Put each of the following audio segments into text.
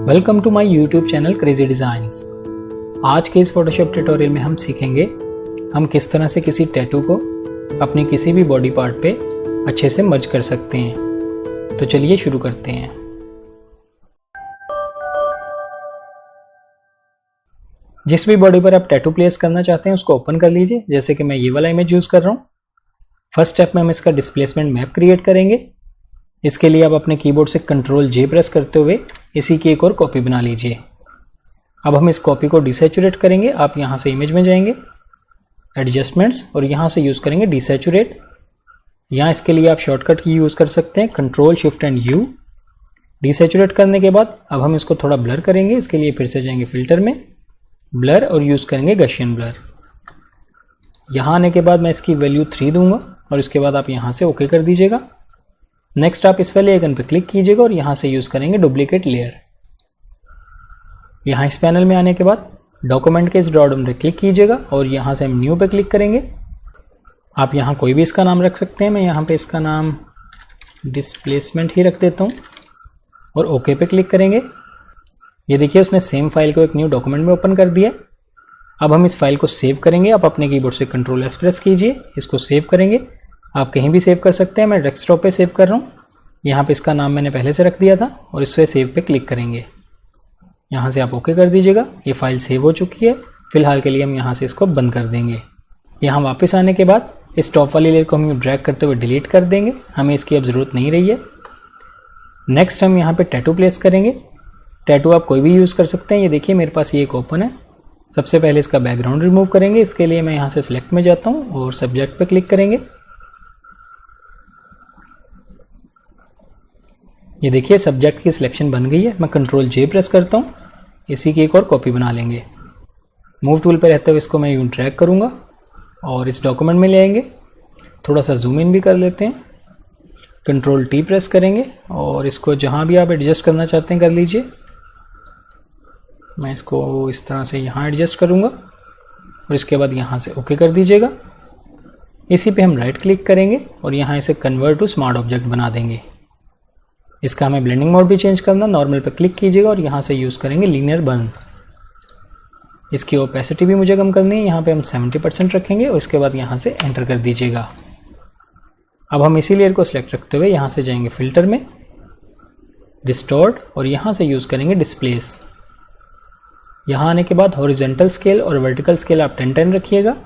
Welcome to my YouTube channel crazy designs. आज के इस फोटोशॉप ट्यूटोरियल में हम सीखेंगे हम किस तरह से किसी टैटू को अपने किसी भी बॉडी पार्ट पे अच्छे से मर्ज कर सकते हैं। तो चलिए शुरू करते हैं। जिस भी बॉडी पर आप टैटू प्लेस करना चाहते हैं उसको ओपन कर लीजिए। जैसे कि मैं ये वाला इमेज यूज़ कर रहा हूँ। फर्स्ट स्टेप में हम इसका डिस्प्लेसमेंट मैप क्रिएट करेंगे। इसके लिए आप अपने कीबोर्ड से कंट्रोल जे प्रेस करते हुए इसी की एक और कॉपी बना लीजिए। अब हम इस कॉपी को डिसैचुरेट करेंगे। आप यहाँ से इमेज में जाएंगे, एडजस्टमेंट्स, और यहाँ से यूज़ करेंगे डिसैचुरेट। यहाँ इसके लिए आप शॉर्टकट की यूज़ कर सकते हैं, कंट्रोल शिफ्ट एंड यू। डिसैचुरेट करने के बाद अब हम इसको थोड़ा ब्लर करेंगे। इसके लिए फिर से जाएंगे फिल्टर में, ब्लर, और यूज़ करेंगे गशियन ब्लर। यहाँ आने के बाद मैं इसकी वैल्यू 3 दूंगा और इसके बाद आप यहाँ से ओके कर दीजिएगा। नेक्स्ट आप इस वाले आइकन पर क्लिक कीजिएगा और यहाँ से यूज़ करेंगे डुप्लीकेट लेयर। यहाँ इस पैनल में आने के बाद डॉक्यूमेंट के इस ड्रॉप डाउन पर क्लिक कीजिएगा और यहाँ से हम न्यू पे क्लिक करेंगे। आप यहाँ कोई भी इसका नाम रख सकते हैं। मैं यहाँ पे इसका नाम डिस्प्लेसमेंट ही रख देता हूँ और ओके पे क्लिक करेंगे। ये देखिए उसने सेम फाइल को एक न्यू डॉक्यूमेंट में ओपन कर दिया। अब हम इस फाइल को सेव करेंगे। आप अपने कीबोर्ड से कंट्रोल एस प्रेस कीजिए, इसको सेव करेंगे। आप कहीं भी सेव कर सकते हैं। मैं डेस्कटॉप पे सेव कर रहा हूँ। यहाँ पे इसका नाम मैंने पहले से रख दिया था और इससे सेव पे क्लिक करेंगे। यहाँ से आप ओके कर दीजिएगा। ये फाइल सेव हो चुकी है। फिलहाल के लिए हम यहाँ से इसको बंद कर देंगे। यहाँ वापस आने के बाद इस टॉप वाली लेयर को हम ड्रैग करते हुए डिलीट कर देंगे। हमें इसकी अब ज़रूरत नहीं रही है। नेक्स्ट हम यहाँ पे टैटू प्लेस करेंगे। टैटू आप कोई भी यूज़ कर सकते हैं। ये देखिए मेरे पास ये एक ओपन है। सबसे पहले इसका बैकग्राउंड रिमूव करेंगे। इसके लिए मैं यहाँ से सिलेक्ट में जाता हूँ और सब्जेक्ट पे क्लिक करेंगे। ये देखिए सब्जेक्ट की सिलेक्शन बन गई है। मैं कंट्रोल जे प्रेस करता हूँ। इसी की एक और कॉपी बना लेंगे। मूव टूल पर रहते हुए इसको मैं यूँ ड्रैग करूँगा और इस डॉक्यूमेंट में ले आएंगे। थोड़ा सा जूम इन भी कर लेते हैं। कंट्रोल टी प्रेस करेंगे और इसको जहाँ भी आप एडजस्ट करना चाहते हैं कर लीजिए। मैं इसको इस तरह से यहाँ एडजस्ट करूँगा और इसके बाद यहाँ से ओके कर दीजिएगा। इसी पे हम राइट क्लिक करेंगे और यहाँ इसे कन्वर्ट टू स्मार्ट ऑब्जेक्ट बना देंगे। इसका हमें ब्लेंडिंग मोड भी चेंज करना। नॉर्मल पे क्लिक कीजिएगा और यहाँ से यूज़ करेंगे लीनियर बर्न। इसकी ओपेसिटी भी मुझे कम करनी है। यहाँ पे हम 70% रखेंगे और इसके बाद यहाँ से एंटर कर दीजिएगा। अब हम इसी लेयर को सिलेक्ट रखते हुए यहाँ से जाएंगे फिल्टर में, डिस्टॉर्ट, और यहाँ से यूज़ करेंगे डिस्प्लेस। यहाँ आने के बाद हॉरिजॉन्टल स्केल और वर्टिकल स्केल आप 10-10 रखिएगा।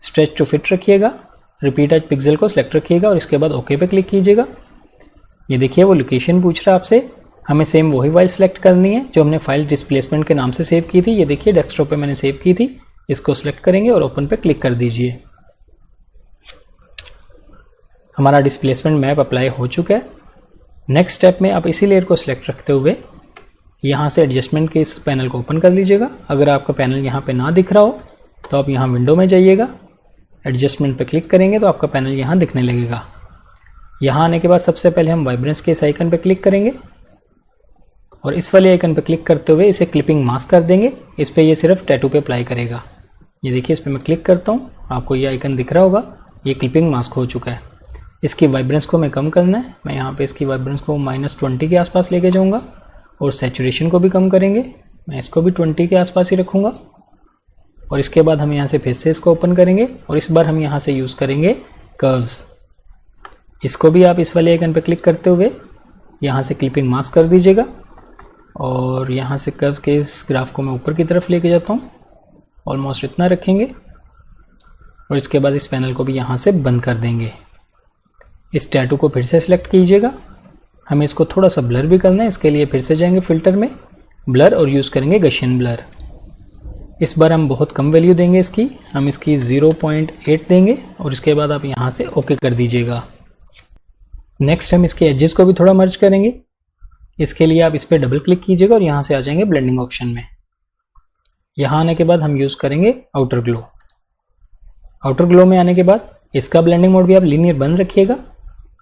स्ट्रेच टू फिट रखिएगा। रिपीट एज पिक्सल को सिलेक्ट रखिएगा और इसके बाद ओके पे क्लिक कीजिएगा। ये देखिए वो लोकेशन पूछ रहा है आपसे। हमें सेम वही फाइल सेलेक्ट करनी है जो हमने फाइल डिस्प्लेसमेंट के नाम से सेव की थी। ये देखिए डेस्कटॉप पे मैंने सेव की थी। इसको सिलेक्ट करेंगे और ओपन पे क्लिक कर दीजिए। हमारा डिस्प्लेसमेंट मैप अप्लाई हो चुका है। नेक्स्ट स्टेप में आप इसी लेयर को सिलेक्ट रखते हुए यहाँ से एडजस्टमेंट के इस पैनल को ओपन कर लीजिएगा। अगर आपका पैनल यहाँ पे ना दिख रहा हो तो आप यहाँ विंडो में जाइएगा, एडजस्टमेंट पे क्लिक करेंगे तो आपका पैनल यहाँ दिखने लगेगा। यहाँ आने के बाद सबसे पहले हम वाइब्रेंस के इस आइकन पे क्लिक करेंगे और इस वाले आइकन पे क्लिक करते हुए इसे क्लिपिंग मास्क कर देंगे। इस पर ये सिर्फ टैटू पे अप्लाई करेगा। ये देखिए इस पर मैं क्लिक करता हूँ, आपको ये आइकन दिख रहा होगा। ये क्लिपिंग मास्क हो चुका है। इसकी वाइब्रेंस को मैं कम करना है। मैं यहाँ पे इसकी वाइब्रेंस को -20 के आसपास लेके जाऊँगा और सैचुरेशन को भी कम करेंगे। मैं इसको भी 20 के आसपास ही रखूँगा और इसके बाद हम यहाँ से फिर से इसको ओपन करेंगे और इस बार हम यहाँ से यूज़ करेंगे कर्व्स। इसको भी आप इस वाले आइकन पर क्लिक करते हुए यहाँ से क्लिपिंग मास्क कर दीजिएगा और यहाँ से कर्व्स के इस ग्राफ को मैं ऊपर की तरफ लेके जाता हूँ। ऑलमोस्ट इतना रखेंगे और इसके बाद इस पैनल को भी यहाँ से बंद कर देंगे। इस टैटू को फिर से सिलेक्ट कीजिएगा। हमें इसको थोड़ा सा ब्लर भी करना है। इसके लिए फिर से जाएंगे फिल्टर में, ब्लर, और यूज़ करेंगे गशियन ब्लर। इस बार हम बहुत कम वैल्यू देंगे इसकी। हम इसकी 0.8 देंगे और इसके बाद आप यहाँ से ओके कर दीजिएगा। नेक्स्ट हम इसके एजेस को भी थोड़ा मर्ज करेंगे। इसके लिए आप इस पर डबल क्लिक कीजिएगा और यहाँ से आ जाएंगे ब्लेंडिंग ऑप्शन में। यहाँ आने के बाद हम यूज़ करेंगे आउटर ग्लो। आउटर ग्लो में आने के बाद इसका ब्लेंडिंग मोड भी आप लीनियर बंद रखिएगा।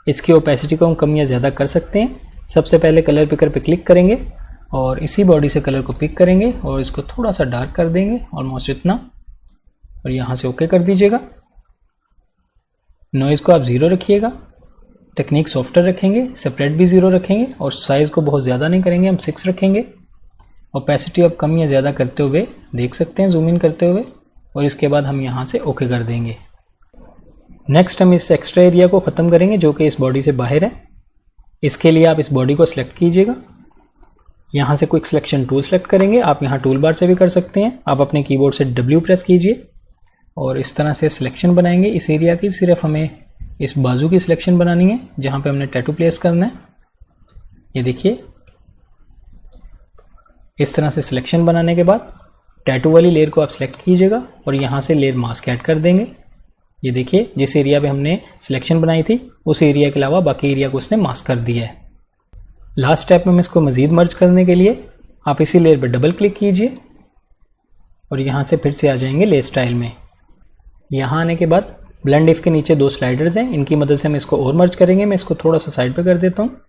इसकी ओपेसिटी को हम कम या ज़्यादा कर सकते हैं। सबसे पहले कलर पिकर पे क्लिक करेंगे और इसी बॉडी से कलर को पिक करेंगे और इसको थोड़ा सा डार्क कर देंगे, ऑलमोस्ट इतना, और यहाँ से ओके कर दीजिएगा। नॉइज़ को आप 0 रखिएगा। टेक्निक सॉफ्टवेयर रखेंगे, सेपरेट भी 0 रखेंगे और साइज़ को बहुत ज़्यादा नहीं करेंगे, हम 6 रखेंगे। ओपेसिटी आप कम या ज़्यादा करते हुए देख सकते हैं, जूम इन करते हुए, और इसके बाद हम यहाँ से ओके कर देंगे। नेक्स्ट हम इस एक्स्ट्रा एरिया को ख़त्म करेंगे जो कि इस बॉडी से बाहर है। इसके लिए आप इस बॉडी को सिलेक्ट कीजिएगा, यहाँ से क्विक सिलेक्शन टूल सेलेक्ट करेंगे। आप यहाँ टूल बार से भी कर सकते हैं। आप अपने कीबोर्ड से W प्रेस कीजिए और इस तरह से सिलेक्शन बनाएंगे इस एरिया की। सिर्फ हमें इस बाजू की सिलेक्शन बनानी है जहाँ पे हमने टैटू प्लेस करना है। ये देखिए, इस तरह से सिलेक्शन बनाने के बाद टैटू वाली लेयर को आप सिलेक्ट कीजिएगा और यहाँ से लेयर मास्क ऐड कर देंगे। ये देखिए, जिस एरिया पे हमने सिलेक्शन बनाई थी उस एरिया के अलावा बाकी एरिया को उसने मास्क कर दिया है। लास्ट स्टेप में इसको मज़ीद मर्ज करने के लिए आप इसी लेयर पर डबल क्लिक कीजिए और यहाँ से फिर से आ जाएंगे लेयर स्टाइल में। यहाँ आने के बाद ब्लेंड इफ के नीचे 2 स्लाइडर्स हैं, इनकी मदद से हम इसको और मर्ज करेंगे। मैं इसको थोड़ा सा साइड पे कर देता हूँ।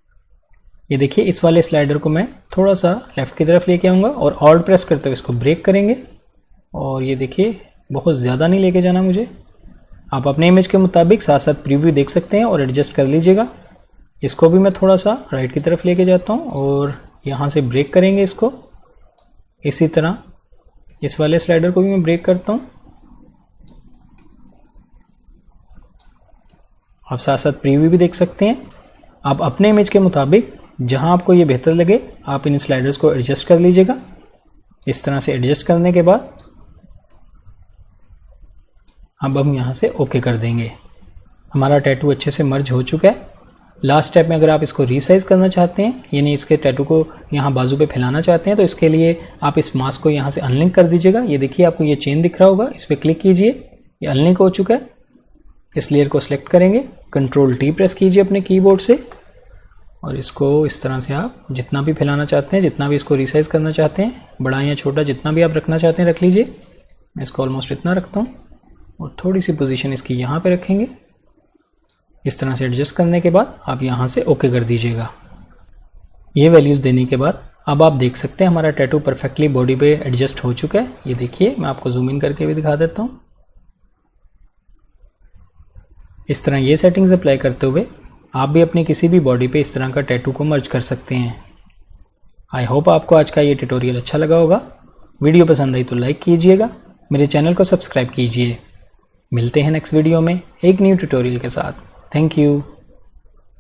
ये देखिए, इस वाले स्लाइडर को मैं थोड़ा सा लेफ्ट की तरफ लेके आऊँगा और ऑल्ट प्रेस करते हुए इसको ब्रेक करेंगे। और ये देखिए, बहुत ज़्यादा नहीं लेके जाना मुझे। आप अपने इमेज के मुताबिक साथ साथ प्रीव्यू देख सकते हैं और एडजस्ट कर लीजिएगा। इसको भी मैं थोड़ा सा राइट की तरफ लेके जाता हूँ और यहाँ से ब्रेक करेंगे इसको। इसी तरह इस वाले स्लाइडर को भी मैं ब्रेक करता हूँ। आप साथ साथ प्रीव्यू भी देख सकते हैं। आप अपने इमेज के मुताबिक जहां आपको ये बेहतर लगे आप इन स्लाइडर्स को एडजस्ट कर लीजिएगा। इस तरह से एडजस्ट करने के बाद अब हम यहाँ से ओके कर देंगे। हमारा टैटू अच्छे से मर्ज हो चुका है। लास्ट स्टेप में अगर आप इसको रीसाइज करना चाहते हैं, यानी इसके टैटू को यहाँ बाजू पे फैलाना चाहते हैं, तो इसके लिए आप इस मास्क को यहाँ से अनलिंक कर दीजिएगा। ये देखिए, आपको ये चेन दिख रहा होगा, इस पर क्लिक कीजिए, ये अनलिंक हो चुका है। इस लेयर को सिलेक्ट करेंगे, Ctrl T प्रेस कीजिए अपने कीबोर्ड से और इसको इस तरह से आप जितना भी फैलाना चाहते हैं, जितना भी इसको रिसाइज करना चाहते हैं, बड़ा या छोटा जितना भी आप रखना चाहते हैं रख लीजिए। मैं इसको ऑलमोस्ट इतना रखता हूँ और थोड़ी सी पोजीशन इसकी यहाँ पे रखेंगे। इस तरह से एडजस्ट करने के बाद आप यहाँ से ओके कर दीजिएगा। ये वैल्यूज़ देने के बाद अब आप देख सकते हैं हमारा टैटू परफेक्टली बॉडी पे एडजस्ट हो चुका है। ये देखिए, मैं आपको जूम इन करके भी दिखा देता हूँ। इस तरह ये सेटिंग्स अप्लाई करते हुए आप भी अपनी किसी भी बॉडी पे इस तरह का टैटू को मर्ज कर सकते हैं। आई होप आपको आज का ये ट्यूटोरियल अच्छा लगा होगा। वीडियो पसंद आई तो लाइक कीजिएगा, मेरे चैनल को सब्सक्राइब कीजिए। मिलते हैं नेक्स्ट वीडियो में एक न्यू ट्यूटोरियल के साथ। Thank you.